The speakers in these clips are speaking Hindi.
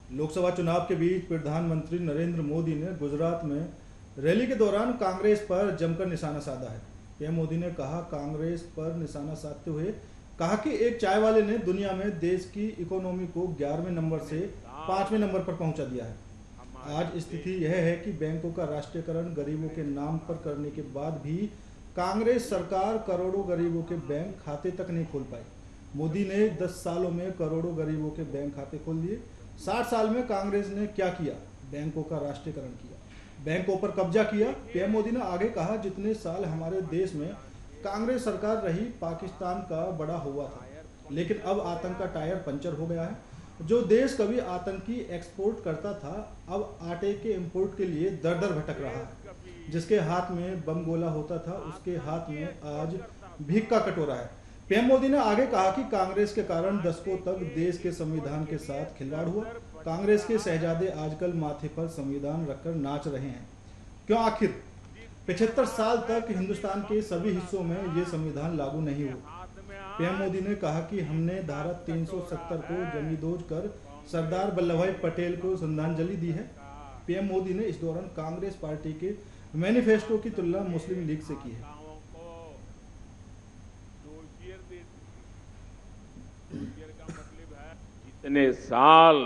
लोकसभा चुनाव के बीच प्रधानमंत्री नरेंद्र मोदी ने गुजरात में रैली के दौरान कांग्रेस पर जमकर निशाना साधा है। पीएम मोदी ने कहा कांग्रेस पर निशाना साधते हुए कहा कि एक चाय वाले ने दुनिया में देश की इकोनॉमी को 11वें नंबर से 5वें नंबर पर पहुंचा दिया है। आज स्थिति यह है कि बैंकों का राष्ट्रीयकरण गरीबों के नाम पर करने के बाद भी कांग्रेस सरकार करोड़ों गरीबों के बैंक खाते तक नहीं खोल पाई। मोदी ने 10 सालों में करोड़ों गरीबों के बैंक खाते खोल दिए। 60 साल में कांग्रेस ने क्या किया? बैंकों का राष्ट्रीयकरण किया, बैंकों पर कब्जा किया। पीएम मोदी ने आगे कहा जितने साल हमारे देश में कांग्रेस सरकार रही पाकिस्तान का बड़ा हुआ था, लेकिन अब आतंक का टायर पंचर हो गया है। जो देश कभी आतंकी एक्सपोर्ट करता था अब आटे के इंपोर्ट के लिए दर दर भटक रहा है। जिसके हाथ में बम गोला होता था उसके हाथ में आज भीख का कटोरा है। पीएम मोदी ने आगे कहा कि कांग्रेस के कारण दशकों तक देश के संविधान के साथ खिलवाड़ हुआ। कांग्रेस के शहजादे आजकल माथे पर संविधान रखकर नाच रहे हैं। क्यों? आखिर 75 साल तक हिंदुस्तान के सभी हिस्सों में ये संविधान लागू नहीं हुआ। पीएम मोदी ने कहा कि हमने धारा 370 को जमींदोज कर सरदार वल्लभ भाई पटेल को श्रद्धांजलि दी है। पीएम मोदी ने इस दौरान कांग्रेस पार्टी के मैनिफेस्टो की तुलना मुस्लिम लीग से की है। इतने साल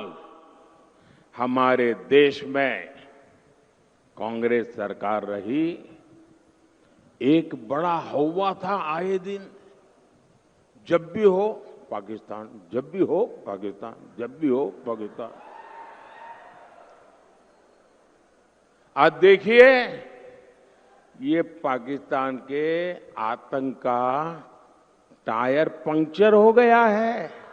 हमारे देश में कांग्रेस सरकार रही, एक बड़ा हौवा था आए दिन, जब भी हो पाकिस्तान, जब भी हो पाकिस्तान, जब भी हो पाकिस्तान। आज देखिए ये पाकिस्तान के आतंक का टायर पंक्चर हो गया है।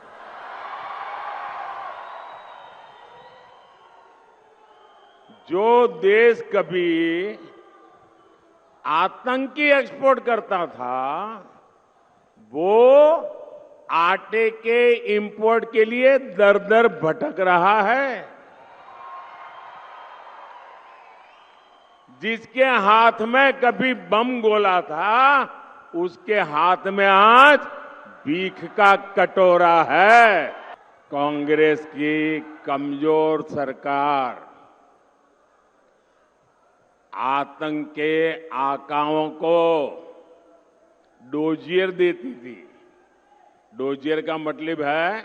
जो देश कभी आतंकी एक्सपोर्ट करता था वो आटे के इंपोर्ट के लिए दर दर भटक रहा है। जिसके हाथ में कभी बम गोला था उसके हाथ में आज भीख का कटोरा है। कांग्रेस की कमजोर सरकार आतंक के आकाओं को डोजियर देती थी। डोजियर का मतलब है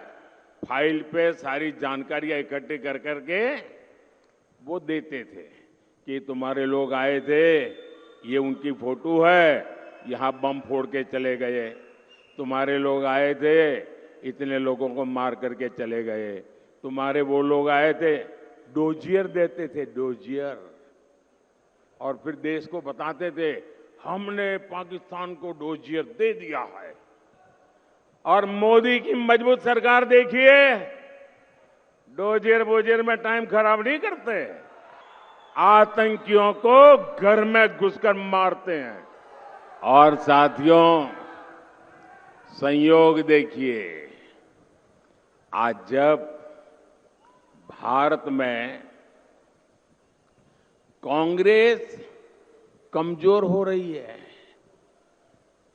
फाइल पे सारी जानकारियां इकट्ठी कर करके वो देते थे कि तुम्हारे लोग आए थे, ये उनकी फोटो है, यहां बम फोड़ के चले गए। तुम्हारे लोग आए थे, इतने लोगों को मार करके चले गए। तुम्हारे वो लोग आए थे, डोजियर देते थे, डोजियर। और फिर देश को बताते थे हमने पाकिस्तान को डोजियर दे दिया है। और मोदी की मजबूत सरकार देखिए, डोजियर बोजियर में टाइम खराब नहीं करते, आतंकियों को घर में घुसकर मारते हैं। और साथियों संयोग देखिए, आज जब भारत में कांग्रेस कमजोर हो रही है,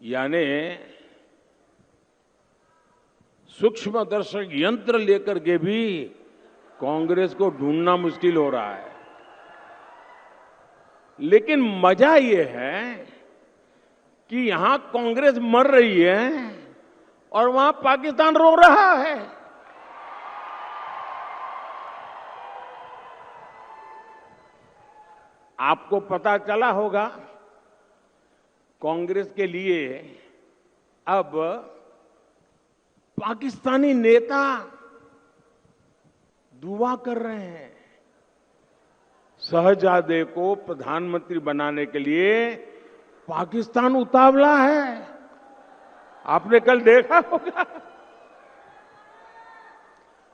यानी सूक्ष्मदर्शक यंत्र लेकर के भी कांग्रेस को ढूंढना मुश्किल हो रहा है। लेकिन मजा ये है कि यहां कांग्रेस मर रही है और वहां पाकिस्तान रो रहा है। आपको पता चला होगा कांग्रेस के लिए अब पाकिस्तानी नेता दुआ कर रहे हैं। शहजादे को प्रधानमंत्री बनाने के लिए पाकिस्तान उतावला है। आपने कल देखा होगा।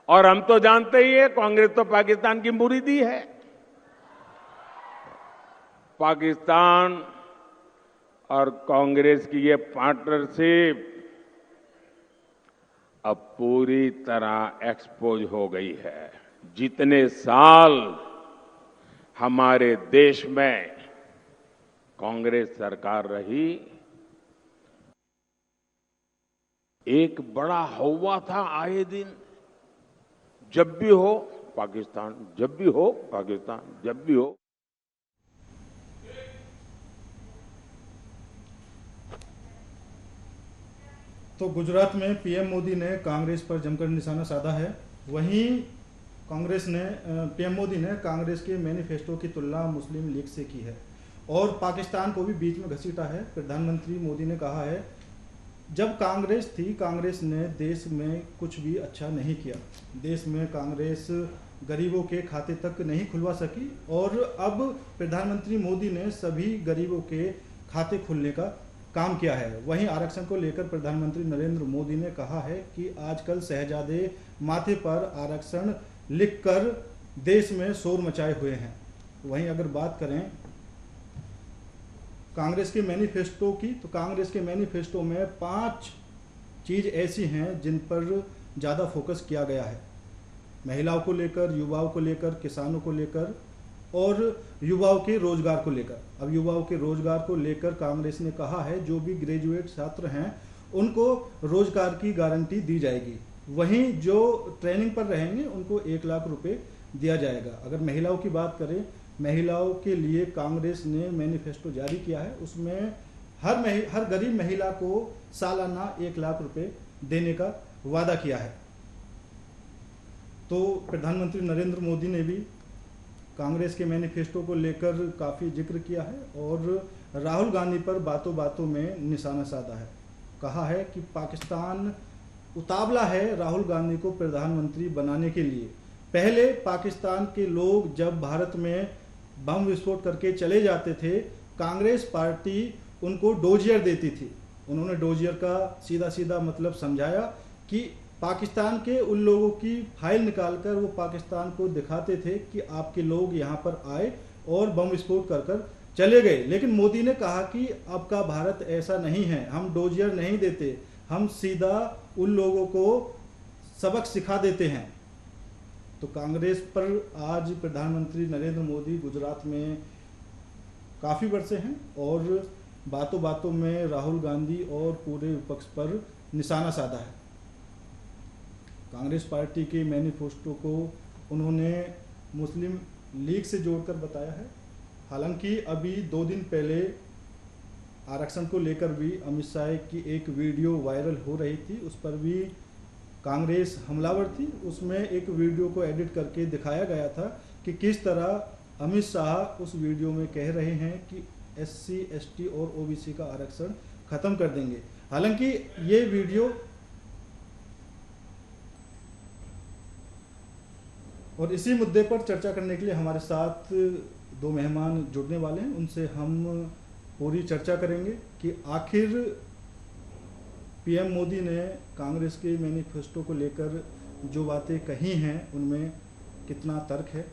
और हम तो जानते ही है कांग्रेस तो पाकिस्तान की मुरीदी है। पाकिस्तान और कांग्रेस की ये पार्टनरशिप अब पूरी तरह एक्सपोज हो गई है। जितने साल हमारे देश में कांग्रेस सरकार रही, एक बड़ा हौवा था आए दिन, जब भी हो पाकिस्तान जब भी हो, पाकिस्तान जब भी हो। तो गुजरात में पीएम मोदी ने कांग्रेस पर जमकर निशाना साधा है। वहीं पीएम मोदी ने कांग्रेस के मैनिफेस्टो की तुलना मुस्लिम लीग से की है और पाकिस्तान को भी बीच में घसीटा है। प्रधानमंत्री मोदी ने कहा है, जब कांग्रेस थी, कांग्रेस ने देश में कुछ भी अच्छा नहीं किया। देश में कांग्रेस गरीबों के खाते तक नहीं खुलवा सकी और अब प्रधानमंत्री मोदी ने सभी गरीबों के खाते खुलने का काम किया है। वहीं आरक्षण को लेकर प्रधानमंत्री नरेंद्र मोदी ने कहा है कि आजकल शहजादे माथे पर आरक्षण लिखकर देश में शोर मचाए हुए हैं। वहीं अगर बात करें कांग्रेस के मैनिफेस्टो की, तो कांग्रेस के मैनिफेस्टो में 5 चीज ऐसी हैं जिन पर ज़्यादा फोकस किया गया है। महिलाओं को लेकर, युवाओं को लेकर, किसानों को लेकर और युवाओं के रोजगार को लेकर। अब युवाओं के रोजगार को लेकर कांग्रेस ने कहा है, जो भी ग्रेजुएट छात्र हैं उनको रोजगार की गारंटी दी जाएगी। वहीं जो ट्रेनिंग पर रहेंगे उनको 1 लाख रुपए दिया जाएगा। अगर महिलाओं की बात करें, महिलाओं के लिए कांग्रेस ने मैनिफेस्टो जारी किया है, उसमें हर गरीब महिला को सालाना 1 लाख रुपए देने का वादा किया है। तो प्रधानमंत्री नरेंद्र मोदी ने भी कांग्रेस के मैनिफेस्टो को लेकर काफ़ी जिक्र किया है और राहुल गांधी पर बातों बातों में निशाना साधा है। कहा है कि पाकिस्तान उतावला है राहुल गांधी को प्रधानमंत्री बनाने के लिए। पहले पाकिस्तान के लोग जब भारत में बम विस्फोट करके चले जाते थे, कांग्रेस पार्टी उनको डोजियर देती थी। उन्होंने डोजियर का सीधा सीधा मतलब समझाया कि पाकिस्तान के उन लोगों की फाइल निकालकर वो पाकिस्तान को दिखाते थे कि आपके लोग यहाँ पर आए और बम विस्फोट कर कर चले गए। लेकिन मोदी ने कहा कि अब का भारत ऐसा नहीं है, हम डोजियर नहीं देते, हम सीधा उन लोगों को सबक सिखा देते हैं। तो कांग्रेस पर आज प्रधानमंत्री नरेंद्र मोदी गुजरात में काफ़ी बरसे हैं और बातों बातों में राहुल गांधी और पूरे विपक्ष पर निशाना साधा है। कांग्रेस पार्टी के मैनिफेस्टो को उन्होंने मुस्लिम लीग से जोड़कर बताया है। हालांकि अभी 2 दिन पहले आरक्षण को लेकर भी अमित शाह की एक वीडियो वायरल हो रही थी, उस पर भी कांग्रेस हमलावर थी। उसमें एक वीडियो को एडिट करके दिखाया गया था कि किस तरह अमित शाह उस वीडियो में कह रहे हैं कि SC, ST और OBC का आरक्षण खत्म कर देंगे। हालांकि ये वीडियो और इसी मुद्दे पर चर्चा करने के लिए हमारे साथ 2 मेहमान जुड़ने वाले हैं। उनसे हम पूरी चर्चा करेंगे कि आखिर पीएम मोदी ने कांग्रेस के मैनिफेस्टो को लेकर जो बातें कही हैं उनमें कितना तर्क है।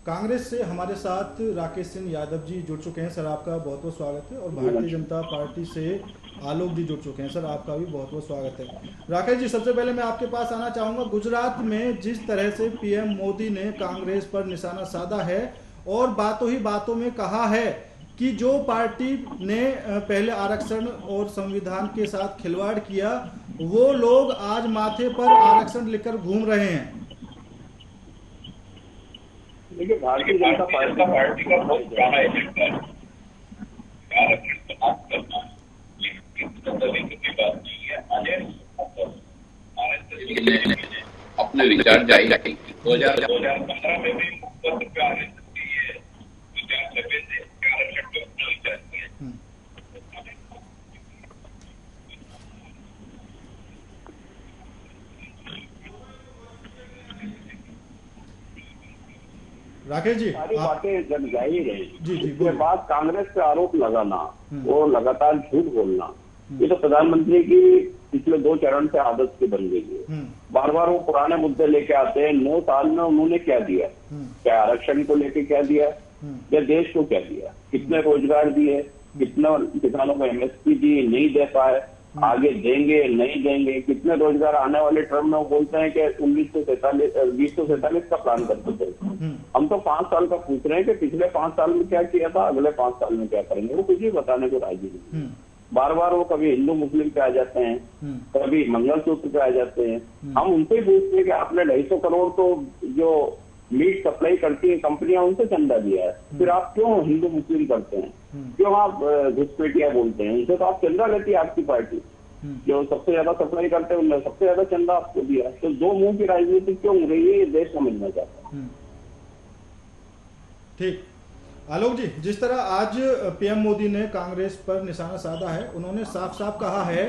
कांग्रेस से हमारे साथ राकेश सिंह यादव जी जुड़ चुके हैं। सर, आपका बहुत बहुत स्वागत है। और भारतीय जनता पार्टी से आलोक जी जुड़ चुके हैं। सर, आपका भी बहुत बहुत स्वागत है। राकेश जी, सबसे पहले मैं आपके पास आना चाहूँगा। गुजरात में जिस तरह से पीएम मोदी ने कांग्रेस पर निशाना साधा है और बातों ही बातों में कहा है कि जो पार्टी ने पहले आरक्षण और संविधान के साथ खिलवाड़ किया, वो लोग आज माथे पर आरक्षण लेकर घूम रहे हैं। देखिए, भारतीय जनता पार्टी का बहुत पुराना एजेंडा है। अपने विचार जारी रखें। 2015 में भी राकेश जी, सारी बातें जब जारी रही, जी उसके बाद कांग्रेस पे आरोप लगाना और लगातार झूठ बोलना, ये तो प्रधानमंत्री की पिछले 2 चरण से आदत सी बन गई है। बार बार वो पुराने मुद्दे लेके आते हैं। 9 साल में उन्होंने क्या दिया? क्या आरक्षण को लेके क्या दिया या देश को क्या दिया? कितने रोजगार दिए? कितना किसानों को MSP दी? नहीं दे पाए, आगे देंगे नहीं देंगे? कितने रोजगार आने वाले टर्म में वो बोलते हैं कि 2047 का प्लान करते थे। हम तो 5 साल का पूछ रहे हैं कि पिछले 5 साल में क्या किया था, अगले 5 साल में क्या करेंगे। वो कुछ भी बताने को राजी नहीं। बार बार वो कभी हिंदू मुस्लिम पे आ जाते हैं, कभी मंगलसूत्र पे आ जाते हैं। हम उनसे पूछते हैं कि आपने 250 करोड़ तो जो मीट सप्लाई करती है कंपनियां, उनसे चंदा लिया है। फिर आप क्यों हिंदू मुस्लिम करते हैं, क्यों आप घुसपैठिया बोलते हैं? उनसे तो आप चंदा लेती है आपकी पार्टी, जो सबसे ज्यादा सप्लाई करते हैं उन्होंने सबसे ज्यादा चंदा आपको दिया। तो दो मुंह की राजनीति क्यों हो रही है, ये देश समझना चाहता है। ठीक, आलोक जी, जिस तरह आज पीएम मोदी ने कांग्रेस पर निशाना साधा है, उन्होंने साफ साफ कहा है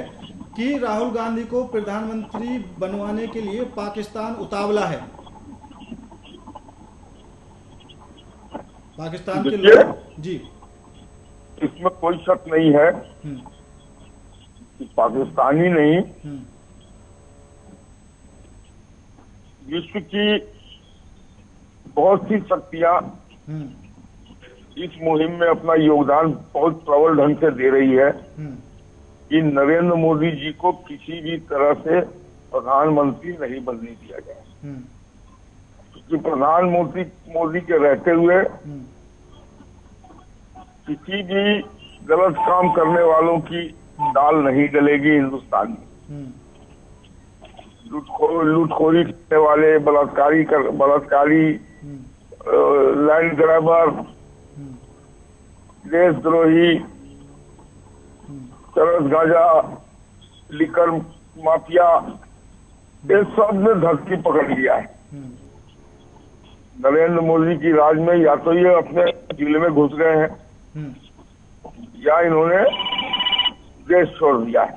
कि राहुल गांधी को प्रधानमंत्री बनवाने के लिए पाकिस्तान उतावला है। पाकिस्तान के लोग जी, इसमें कोई शक नहीं है कि पाकिस्तानी नहीं, विश्व की बहुत सी शक्तियां इस मुहिम में अपना योगदान बहुत प्रबल ढंग से दे रही है कि नरेंद्र मोदी जी को किसी भी तरह से प्रधानमंत्री नहीं बनने दिया जाए। क्योंकि प्रधानमंत्री मोदी के रहते हुए किसी भी गलत काम करने वालों की दाल नहीं गलेगी हिंदुस्तान में। लूटखोरी करने वाले, बलात्कारी, लैंड ग्रैबर, देशद्रोही, चरस गांजा, लिकर माफिया, ये सब ने धरती पकड़ लिया है। नरेंद्र मोदी की राज में या तो ये अपने जिले में घुस गए हैं या इन्होंने देश छोड़ दिया है।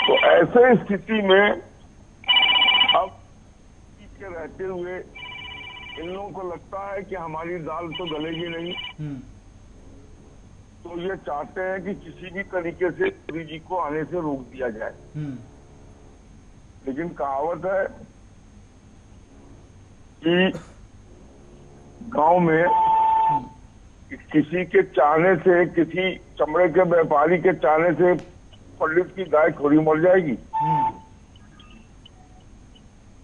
तो ऐसे स्थिति में अब के रहते हुए इन लोगों को लगता है कि हमारी दाल तो गलेगी नहीं, तो ये चाहते हैं कि किसी भी तरीके से मोदी जी को आने से रोक दिया जाए। लेकिन कहावत है कि गांव में किसी के चाहने से, किसी चमड़े के व्यापारी के चाहने से पंडित की गाय थोड़ी मर जाएगी।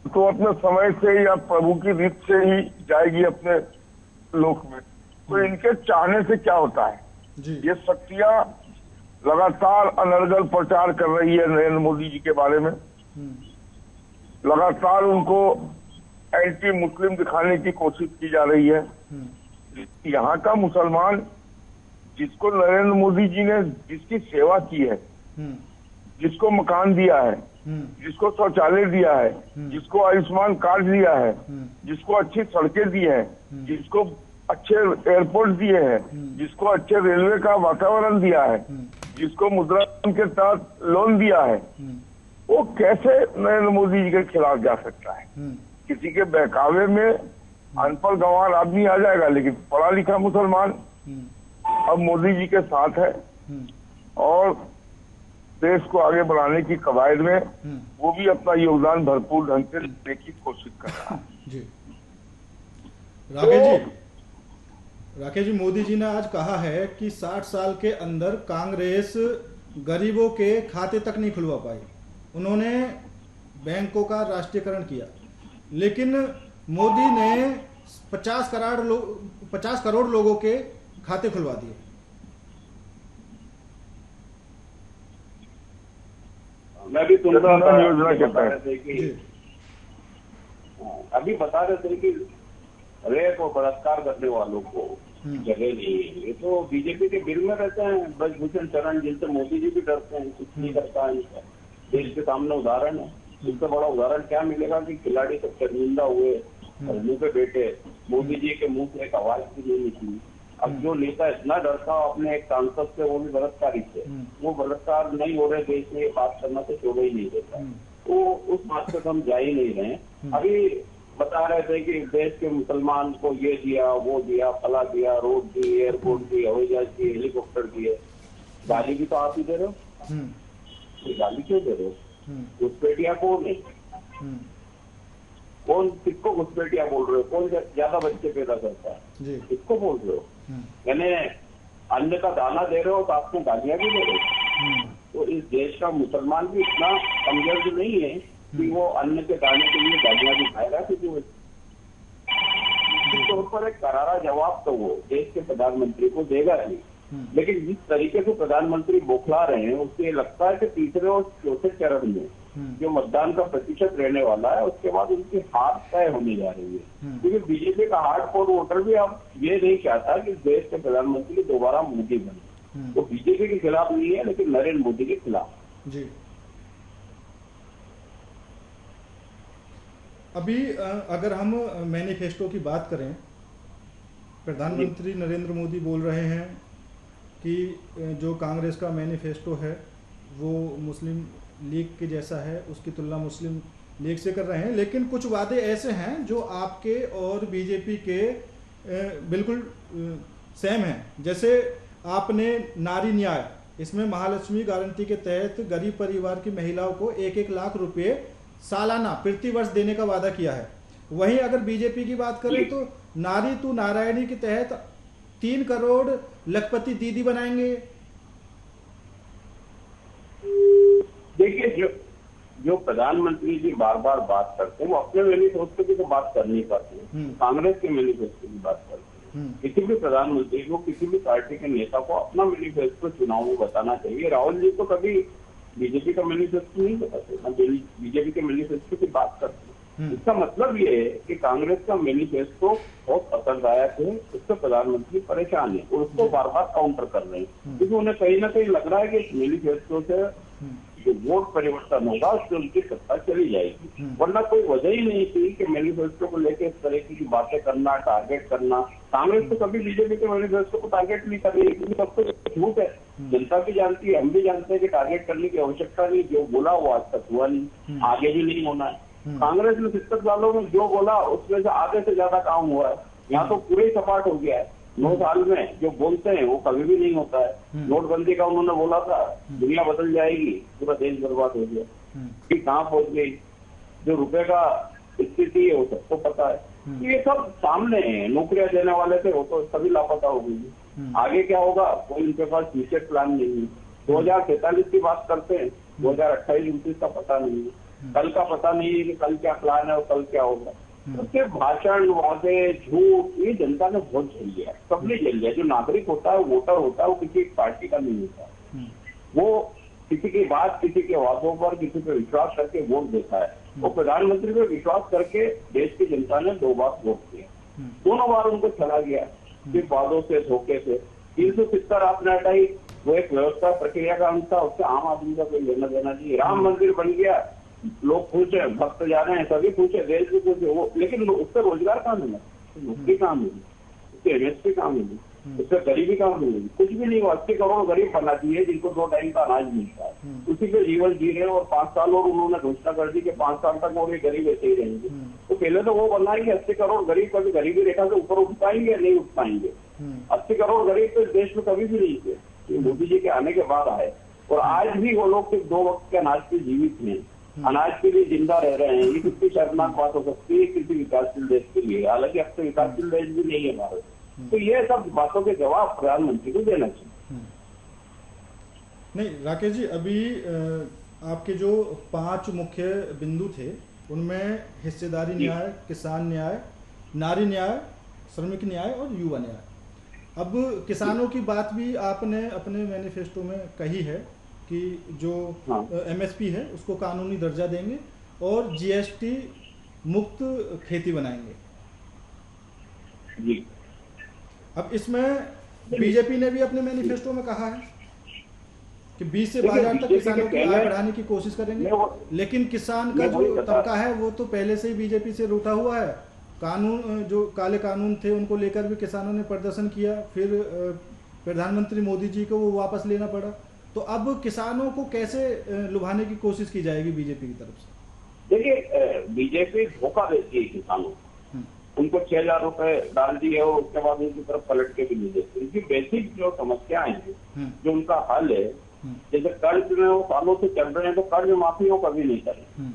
तो अपने समय से या प्रभु की रीत से ही जाएगी अपने लोक में। तो इनके चाहने से क्या होता है, ये शक्तियां लगातार अनर्गल प्रचार कर रही है नरेंद्र मोदी जी के बारे में, लगातार उनको एंटी मुस्लिम दिखाने की कोशिश की जा रही है। यहाँ का मुसलमान जिसको नरेंद्र मोदी जी ने जिसकी सेवा की है, जिसको मकान दिया है, जिसको शौचालय दिया है, जिसको आयुष्मान कार्ड दिया है, जिसको अच्छी सड़कें दी हैं, जिसको अच्छे एयरपोर्ट दिए हैं, जिसको अच्छे रेलवे का वातावरण दिया है, जिसको मुद्रा लोन के तहत लोन दिया है, वो कैसे नरेंद्र मोदी जी के खिलाफ जा सकता है? किसी के बहकावे में अनपढ़ गंवार आदमी आ जाएगा, लेकिन पढ़ा लिखा मुसलमान अब मोदी जी के साथ है और देश को आगे बढ़ाने की कवायद में वो भी अपना योगदान भरपूर ढंग से देने की कोशिश कर रहा है। जी राकेश जी, मोदी जी ने आज कहा है कि 60 साल के अंदर कांग्रेस गरीबों के खाते तक नहीं खुलवा पाई। उन्होंने बैंकों का राष्ट्रीयकरण किया, लेकिन मोदी ने 50 करोड़ लोगों के खाते खुलवा दिए। मैं भी सुन रहा था, योजना कहता है अभी बता रहे थे कि रेप और बलात्कार करने वालों को जगह नहीं है। ये तो बीजेपी के बिल में रहते हैं, ब्रजभूषण शरण, जिनसे मोदी जी भी डरते हैं, कुछ नहीं करता है इनका। देश के सामने उदाहरण है, इससे बड़ा उदाहरण क्या मिलेगा कि खिलाड़ी सब शर्मिंदा हुए और मुंह पे बैठे, मोदी जी के मुंह से एक आवाज भी नहीं निकली। अब जो नेता इतना डरता हो अपने एक सांसद से, वो भी बलात्कारी से, वो बलात्कार नहीं हो रहे देश में, बात करना तो छोड़ ही नहीं देता। तो उस बात पे हम जा ही नहीं रहे। अभी बता रहे थे कि देश के मुसलमान को ये दिया, वो दिया, फला दिया, रोड दी, एयरपोर्ट दी, हवाई जहाज दी, हेलीकॉप्टर दिए। गाली भी तो आप ही दे रहे हो, गाली क्यों दे रहे हो? घुसपैठिया कौन है? कौन किसको घुसपैठिया बोल रहे हो? कौन ज्यादा बच्चे पैदा करता है, किसको बोल रहे हो? यानी अन्न का दाना दे रहे हो तो आपको गालियां भी दे रहे हो। तो इस देश का मुसलमान भी इतना कमजोर नहीं है कि वो अन्न के दाने के लिए गालियां भी खाएगा। क्योंकि तौर पर एक करारा जवाब तो वो देश के प्रधानमंत्री को देगा ही, लेकिन जिस तरीके से प्रधानमंत्री बौखला रहे हैं, उससे लगता है कि तीसरे और चौथे चरण में जो मतदान का प्रतिशत रहने वाला है, उसके बाद उनकी हार तय होने जा रही है। क्योंकि बीजेपी का हार्डकोर वोटर भी अब ये नहीं चाहता कि देश के प्रधानमंत्री दोबारा मोदी बने। वो बीजेपी के खिलाफ नहीं है, लेकिन नरेंद्र मोदी के खिलाफ। जी, अभी अगर हम मैनिफेस्टो की बात करें, प्रधानमंत्री नरेंद्र मोदी बोल रहे हैं कि जो कांग्रेस का मैनिफेस्टो है वो मुस्लिम लीग के जैसा है, उसकी तुलना मुस्लिम लीग से कर रहे हैं, लेकिन कुछ वादे ऐसे हैं जो आपके और बीजेपी के बिल्कुल सेम हैं। जैसे आपने नारी न्याय, इसमें महालक्ष्मी गारंटी के तहत गरीब परिवार की महिलाओं को 1-1 लाख रुपए सालाना प्रति वर्ष देने का वादा किया है। वहीं अगर बीजेपी की बात करें तो नारी तू नारायणी के तहत 3 करोड़ लखपति दीदी बनाएंगे। देखिए, जो प्रधानमंत्री जी बार बार बात करते हैं वो अपने मैनिफेस्टो की तो बात कर नहीं पाते, कांग्रेस के मैनिफेस्टो की बात करते हैं। किसी भी प्रधानमंत्री को, किसी भी पार्टी के नेता को अपना मैनिफेस्टो चुनाव में बताना चाहिए। राहुल जी तो कभी बीजेपी का मैनिफेस्टो नहीं बताते, ना बीजेपी के मैनिफेस्टो की बात करते हैं। इसका मतलब ये है कि कांग्रेस का मैनिफेस्टो बहुत असरदायक है, उससे प्रधानमंत्री परेशान है और उसको बार बार काउंटर कर रहे हैं, क्योंकि उन्हें कहीं ना कहीं लग रहा है कि इस मैनिफेस्टो से जो वोट परिवर्तन होगा उससे उनकी सत्ता चली जाएगी। वरना कोई वजह ही नहीं थी कि मैनिफेस्टो को लेकर इस तरह की बातें करना, टारगेट करना। कांग्रेस तो कभी बीजेपी के मैनिफेस्टो को टारगेट नहीं कर रही है, क्योंकि सब कुछ झूठ है। जनता भी जानती है, हम भी जानते हैं कि टारगेट करने की आवश्यकता नहीं। जो बोला वो आज तक हुआ नहीं, आगे भी नहीं होना है। कांग्रेस ने 70 सालों में जो बोला उसमें से आधे से ज्यादा काम हुआ है। यहाँ तो पूरे सपाट हो गया है। 9 साल में जो बोलते हैं वो कभी भी नहीं होता है। नोटबंदी का उन्होंने बोला था, दुनिया बदल जाएगी, पूरा देश बर्बाद हो गया, कि कहाँ पहुंच गई। जो रुपए का स्थिति है वो सबको पता है। ये सब सामने है। नौकरियां देने वाले थे वो तो सभी लापता हो गई। आगे क्या होगा कोई उनके पास फ्यूचर प्लान नहीं है। 2043 की बात करते हैं, 2028-29 का पता नहीं है, कल का पता नहीं है कि कल क्या प्लान है और कल क्या होगा। तो भाषण, वादे, झूठ, ये जनता ने बहुत झेल लिया, सबने झेल लिया। जो नागरिक होता है, वोटर होता है, वो किसी एक पार्टी का नहीं होता। वो किसी की बात, किसी के वादों पर, किसी पे विश्वास करके वोट देता है। वो प्रधानमंत्री पे विश्वास करके देश की जनता ने 2 बार वोट दिया, दोनों बार उनको चला गया, सिर्फ वादों से, धोखे से। 370 आपने हटाई, वो एक व्यवस्था प्रक्रिया का अंश था, उससे आम आदमी का कोई लेना देना नहीं। राम मंदिर बन गया, लोग खुश है, भक्त जा रहे हैं, सभी खुश है, देश भी खुश है, वो लेकिन उससे रोजगार कहाँ मिला, नौकरी कहाँ मिली, उससे एमएसपी कहाँ मिली, उससे गरीबी कहाँ मिली, कुछ भी नहीं हुआ। 80 करोड़ गरीब बना दिए जिनको 2 टाइम का अनाज मिलता है, उसी पे जीवन जी रहे हैं। और 5 साल और उन्होंने घोषणा कर दी कि 5 साल तक वो भी गरीब ऐसे ही रहेंगे। तो पहले तो वो बनाएंगे 80 करोड़ गरीब कभी गरीबी रेखा से ऊपर उठ पाएंगे, नहीं उठ पाएंगे। 80 करोड़ गरीब तो इस देश में कभी भी नहीं थे, मोदी जी के आने के बाद आए। और आज भी वो लोग सिर्फ 2 वक्त के अनाज पे जीवित हैं, अनाज के लिए जिंदा रह रहे हैं। ये कितनी शर्मनाक बात हो सकती है किसी विकासशील देश के लिए। हालांकि अब तो विकासशील देश भी नहीं है भारत। तो ये सब बातों के जवाब प्रधानमंत्री को देना चाहिए। नहीं राकेश जी, अभी आपके जो 5 मुख्य बिंदु थे उनमें हिस्सेदारी न्याय, किसान न्याय, नारी न्याय, श्रमिक न्याय और युवा न्याय। अब किसानों की बात भी आपने अपने मैनिफेस्टो में कही है कि जो एमएसपी है उसको कानूनी दर्जा देंगे और जीएसटी मुक्त खेती बनाएंगे जी। अब इसमें बीजेपी ने भी अपने मैनिफेस्टो में कहा है कि 20 से 22,000 तक किसानों की आय बढ़ाने की कोशिश करेंगे, लेकिन किसान का जो तबका है वो तो पहले से ही बीजेपी से रूठा हुआ है। कानून, जो काले कानून थे उनको लेकर भी किसानों ने प्रदर्शन किया, फिर प्रधानमंत्री मोदी जी को वो वापस लेना पड़ा। तो अब किसानों को कैसे लुभाने की कोशिश की जाएगी बीजेपी की तरफ से? देखिए, बीजेपी धोखा देती है किसानों को। उनको 6,000 रुपए डाल दिए और उसके बाद उनकी तरफ पलट के भी नहीं देते। उनकी बेसिक जो समस्याएं हैं, जो उनका हल है, जैसे कर्ज में वो सालों से चल रहे हैं, तो कर्ज माफी वो कभी नहीं करेंगे।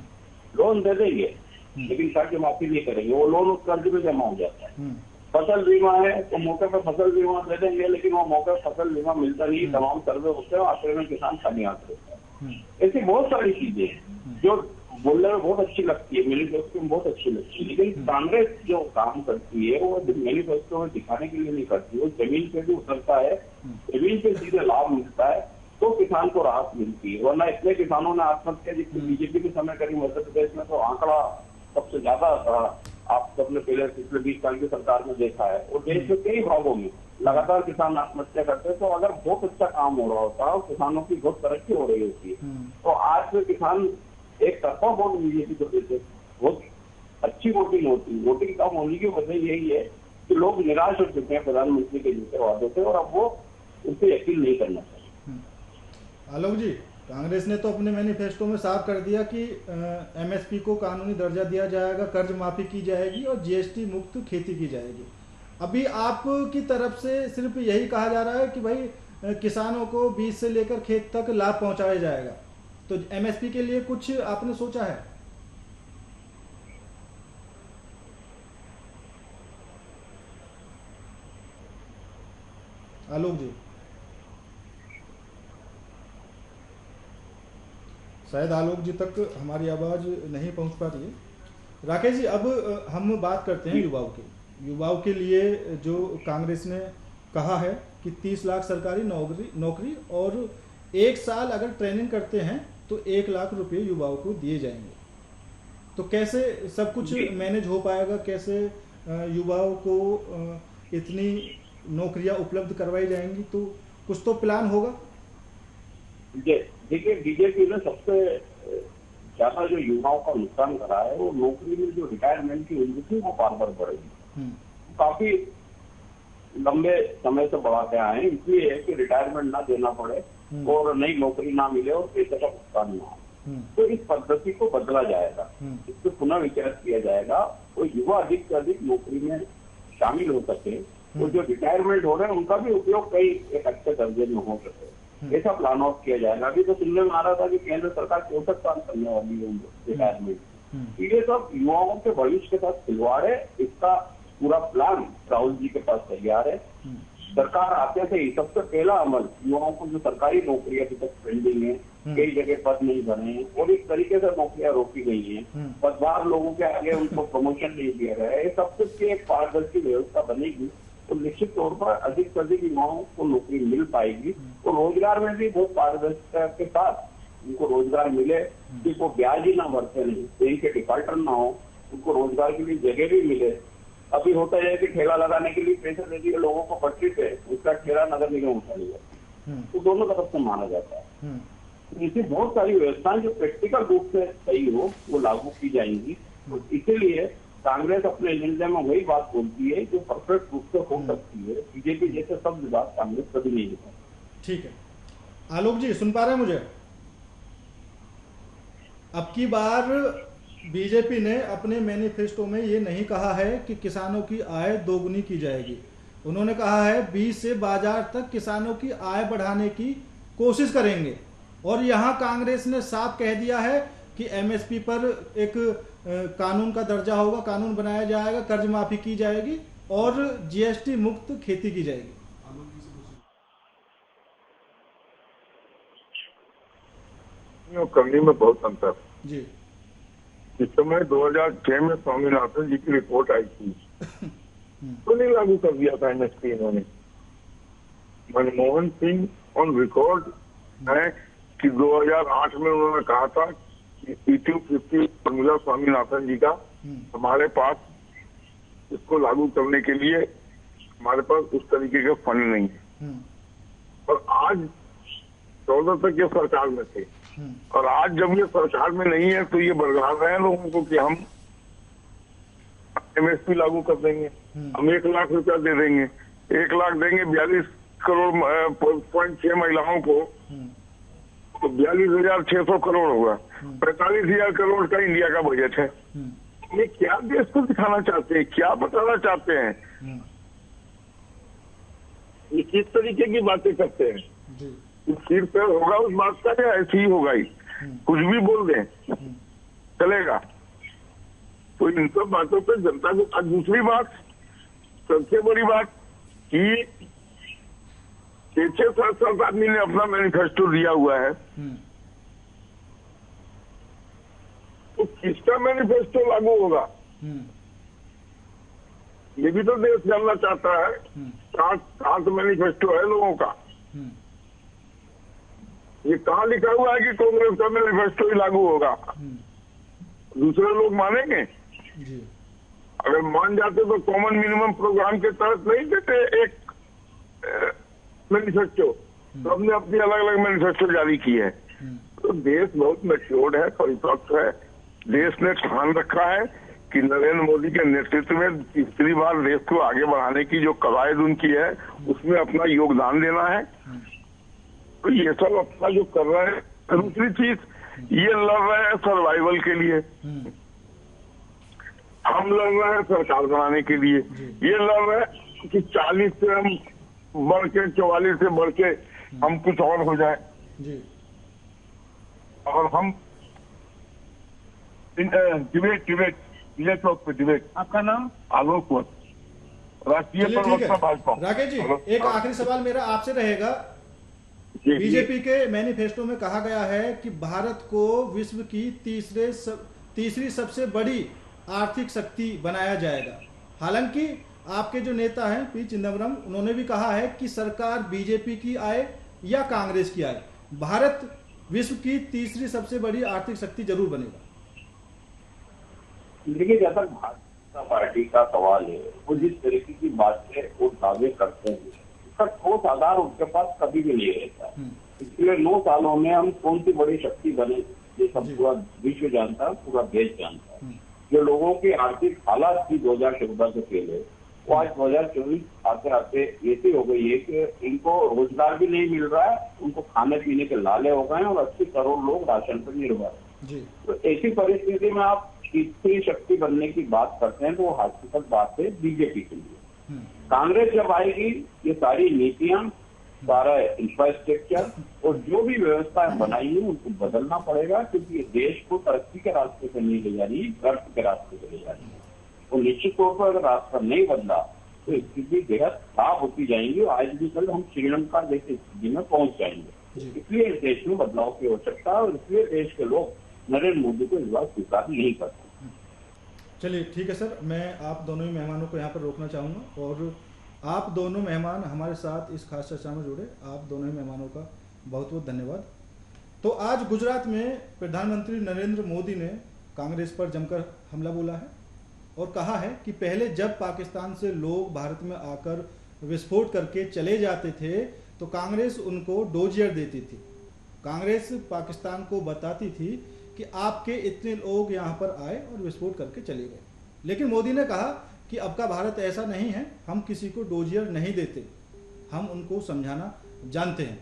लोन दे देंगे लेकिन कर्ज माफी नहीं करेंगे, वो लोन उस कर्ज में जमा हो जाता है। फसल बीमा है तो मौके पर फसल बीमा दे देंगे, लेकिन वो मौके पर फसल बीमा मिलता नहीं। तमाम सर्वे होते हैं, आखिर में किसान खाली हाथ रहता है। ऐसी बहुत सारी चीजें हैं जो बोलने में बहुत अच्छी लगती है, मैनिफेस्टो में बहुत अच्छी लगती है, लेकिन कांग्रेस जो काम करती है वो मैनिफेस्टो में दिखाने के लिए नहीं करती। वो जमीन पे भी उतरता है, जमीन पे सीधे लाभ मिलता है। तो किसान को राहत मिलती है। वरना इतने किसानों ने आत्महत्या जितनी बीजेपी के समय करी मध्य प्रदेश में, तो आंकड़ा सबसे ज्यादा था। आप सबने पहले पिछले 20 साल की सरकार में देखा है। और देश के कई भागों में लगातार किसान आत्महत्या करते हैं। तो अगर बहुत अच्छा काम हो रहा होता और किसानों की बहुत तरक्की हो रही होती है, तो आज से किसान एक तरफा वोट बीजेपी को देते, बहुत अच्छी वोटिंग होती। वोटिंग कम होने की वजह यही है कि लोग निराश हो चुके हैं प्रधानमंत्री के झूठे वादों से, और अब वो उनसे यकीन नहीं करना चाहिए। आलोक जी, कांग्रेस ने तो अपने मैनिफेस्टो में साफ कर दिया कि एमएसपी को कानूनी दर्जा दिया जाएगा, कर्ज माफी की जाएगी और जीएसटी मुक्त खेती की जाएगी। अभी आपकी तरफ से सिर्फ यही कहा जा रहा है कि भाई किसानों को बीज से लेकर खेत तक लाभ पहुंचाया जाएगा, तो एमएसपी के लिए कुछ आपने सोचा है? आलोक जी, शायद आलोक जी तक हमारी आवाज नहीं पहुंच पा रही है। राकेश जी, अब हम बात करते हैं युवाओं के लिए जो कांग्रेस ने कहा है कि 30 लाख सरकारी नौकरी और 1 साल अगर ट्रेनिंग करते हैं तो 1 लाख रुपए युवाओं को दिए जाएंगे। तो कैसे सब कुछ मैनेज हो पाएगा? कैसे युवाओं को इतनी नौकरियां उपलब्ध करवाई जाएंगी? तो कुछ तो प्लान होगा। देखिए, बीजेपी ने सबसे ज्यादा जो युवाओं का नुकसान करा है वो नौकरी में जो रिटायरमेंट की उम्र थी वो बार-बार बढ़ेगी। काफी लंबे समय से बढ़ाते आए हैं, इसलिए है कि रिटायरमेंट ना देना पड़े और नई नौकरी ना मिले और पैसे का भुगतान ना हो। तो इस पद्धति को बदला जाएगा, इस पर पुनः विचार किया जाएगा और युवा अधिक से अधिक नौकरी में शामिल हो सके और जो रिटायरमेंट हो रहे हैं उनका भी उपयोग कई एक अच्छे दर्जे में हो सके, ऐसा प्लान आउट किया जाएगा। अभी तो सुनने में आ रहा था कि केंद्र सरकार 64 साल करने वाली है रिटायरमेंट। ये सब युवाओं के भविष्य के साथ खिलवाड़ है। इसका पूरा प्लान राहुल जी के पास तैयार है। सरकार आते से ही सबसे पहला अमल युवाओं को जो सरकारी नौकरियां अभी तक पेंडिंग है, कई जगह पद नहीं बने हैं और इस तरीके से नौकरियां रोकी गई हैं, पदभार लोगों के आगे उनको प्रमोशन नहीं दिया गया है, सब कुछ की एक पारदर्शी व्यवस्था बनेगी तो निश्चित तौर पर अधिक से अधिक युवाओं को नौकरी मिल पाएगी और रोजगार में भी बहुत पारदर्शिता के साथ उनको रोजगार मिले कि वो ब्याज ही ना भरते नहीं, बैंक के डिफॉल्टर ना हो, उनको रोजगार के लिए जगह भी मिले। अभी होता है कि ठेला लगाने के लिए पैसे दे दिए लोगों को पट्टी पे, उसका ठेला नगर निगम उठा लिया, तो दोनों तरफ से माना जाता है। इसी बहुत सारी व्यवस्थाएं जो प्रैक्टिकल रूप से सही हो वो लागू की जाएंगी। तो इसीलिए कांग्रेस अपने निर्णय में वही बात बोलती है जो परफेक्ट रूप से हो सकती है। बीजेपी जैसे सब विभाग कांग्रेस कभी नहीं होता। ठीक है, आलोक जी सुन पा रहे हैं मुझे? अब की बार बीजेपी ने अपने मैनिफेस्टो में ये नहीं कहा है कि किसानों की आय दोगुनी की जाएगी। उन्होंने कहा है बीज से बाजार तक किसानों की आय बढ़ाने की कोशिश करेंगे। और यहाँ कांग्रेस ने साफ कह दिया है कि एमएसपी पर एक कानून का दर्जा होगा, कानून बनाया जाएगा, कर्ज माफी की जाएगी और जीएसटी मुक्त खेती की जाएगी। करने में बहुत अंतर जी। इस समय 2006 में स्वामीनाथन जी की रिपोर्ट आई थी तो नहीं लागू कर दिया था एमएसपी इन्होंने। मनमोहन सिंह ऑन रिकॉर्ड है कि 2008 में उन्होंने कहा था कि P250 फॉर्मूला स्वामीनाथन जी का हमारे पास इसको लागू करने के लिए हमारे पास उस तरीके के फंड नहीं है। और आज 14 तक ये सरकार में थे और आज जब ये सरकार में नहीं है तो ये बरगला रहे हैं लोगों को कि हम एमएसपी लागू कर देंगे, हम 1 लाख रुपया दे देंगे, 1 लाख देंगे 42 करोड़ 0.6 महिलाओं को तो 42,600 करोड़ होगा। 45,000 करोड़ का इंडिया का बजट है। ये क्या देश को दिखाना चाहते हैं, क्या बताना चाहते हैं, ये किस तरीके की बातें करते हैं? सिर पे होगा उस बात का या ऐसे ही होगा ही, कुछ भी बोल दें चलेगा? तो इन सब बातों पे जनता को। दूसरी बात, सबसे बड़ी बात कि 6-7 आदमी ने अपना मैनिफेस्टो दिया हुआ है तो किसका मैनिफेस्टो लागू होगा ये भी तो देश जानना चाहता है। 7 मैनिफेस्टो है लोगों का, ये कहाँ लिखा हुआ है कि कांग्रेस का मैनिफेस्टो ही लागू होगा? दूसरे लोग मानेंगे? जी। अगर मान जाते तो कॉमन मिनिमम प्रोग्राम के तहत नहीं देते एक मैनिफेस्टो। सबने अपनी अलग अलग मैनिफेस्टो जारी की है। तो देश बहुत मैच्योर्ड है, परिपक्व है। देश ने ठान रखा है कि नरेंद्र मोदी के नेतृत्व में तीसरी बार देश को आगे बढ़ाने की जो कवायद उनकी है उसमें अपना योगदान देना है। तो ये सब अपना जो कर रहे हैं। दूसरी चीज, ये लड़ रहे हैं सर्वाइवल के लिए, हम लड़ रहे हैं सरकार बनाने के लिए। ये लड़ रहे हैं कि 40 से हम बढ़ के 44 से बढ़ के हम कुछ और हो जाए जी। और हम डिबेट पे डिबेट। आपका नाम? आलोक वत्स, राष्ट्रीय प्रवक्ता भाजपा। राकेश जी, एक आखिरी सवाल मेरा आपसे रहेगा। बीजेपी के मैनिफेस्टो में कहा गया है कि भारत को विश्व की तीसरी सबसे बड़ी आर्थिक शक्ति बनाया जाएगा। हालांकि आपके जो नेता हैं पी चिदम्बरम, उन्होंने भी कहा है कि सरकार बीजेपी की आए या कांग्रेस की आए, भारत विश्व की तीसरी सबसे बड़ी आर्थिक शक्ति जरूर बनेगा। देखिए, जब तक भाजपा पार्टी का सवाल है, वो जिस तरीके की बातें वो दावे करते हैं उसका ठोस आधार उनके पास कभी भी नहीं रहता। पिछले 9 सालों में हम कौन सी बड़ी शक्ति बने ये सब पूरा विश्व जानता है, पूरा देश जानता है। जो लोगों की आर्थिक हालात थी 2014 से पहले, वो आज 2024 आते आते ऐसी हो गई है कि इनको रोजगार भी नहीं मिल रहा है, उनको खाने पीने के लाले हो गए हैं और 80 करोड़ लोग राशन पर निर्भर है। तो ऐसी परिस्थिति में आप तीसरी शक्ति बनने की बात करते हैं तो वो हकीकत बात है बीजेपी के लिए। कांग्रेस जब आएगी, ये सारी नीतियां, सारा इंफ्रास्ट्रक्चर और जो भी व्यवस्था बनाई है उनको बदलना पड़ेगा, क्योंकि ये देश को तरक्की के रास्ते पे नहीं ले जा रही, गर्त के रास्ते पे ले जा रही है। और निश्चित तौर पर अगर रास्ता नहीं बदला तो स्थिति बेहद खराब होती जाएंगी। आज भी कल हम श्रीलंका जैसी स्थिति में पहुंच जाएंगे। इसलिए इस देश में बदलाव की आवश्यकता है और इसलिए देश के लोग नरेंद्र मोदी को इस बार स्वीकार नहीं करते। चलिए ठीक है सर, मैं आप दोनों ही मेहमानों को यहाँ पर रोकना चाहूँगा और आप दोनों मेहमान हमारे साथ इस खास चर्चा में जुड़े, आप दोनों ही मेहमानों का बहुत बहुत धन्यवाद। तो आज गुजरात में प्रधानमंत्री नरेंद्र मोदी ने कांग्रेस पर जमकर हमला बोला है और कहा है कि पहले जब पाकिस्तान से लोग भारत में आकर विस्फोट करके चले जाते थे तो कांग्रेस उनको डोजियर देती थी। कांग्रेस पाकिस्तान को बताती थी कि आपके इतने लोग यहाँ पर आए और विस्फोट करके चले गए। लेकिन मोदी ने कहा कि अब का भारत ऐसा नहीं है, हम किसी को डोजियर नहीं देते, हम उनको समझाना जानते हैं।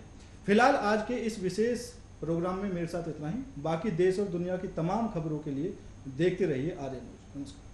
फिलहाल आज के इस विशेष प्रोग्राम में मेरे साथ इतना ही। बाकी देश और दुनिया की तमाम खबरों के लिए देखते रहिए आर्य न्यूज़। नमस्कार।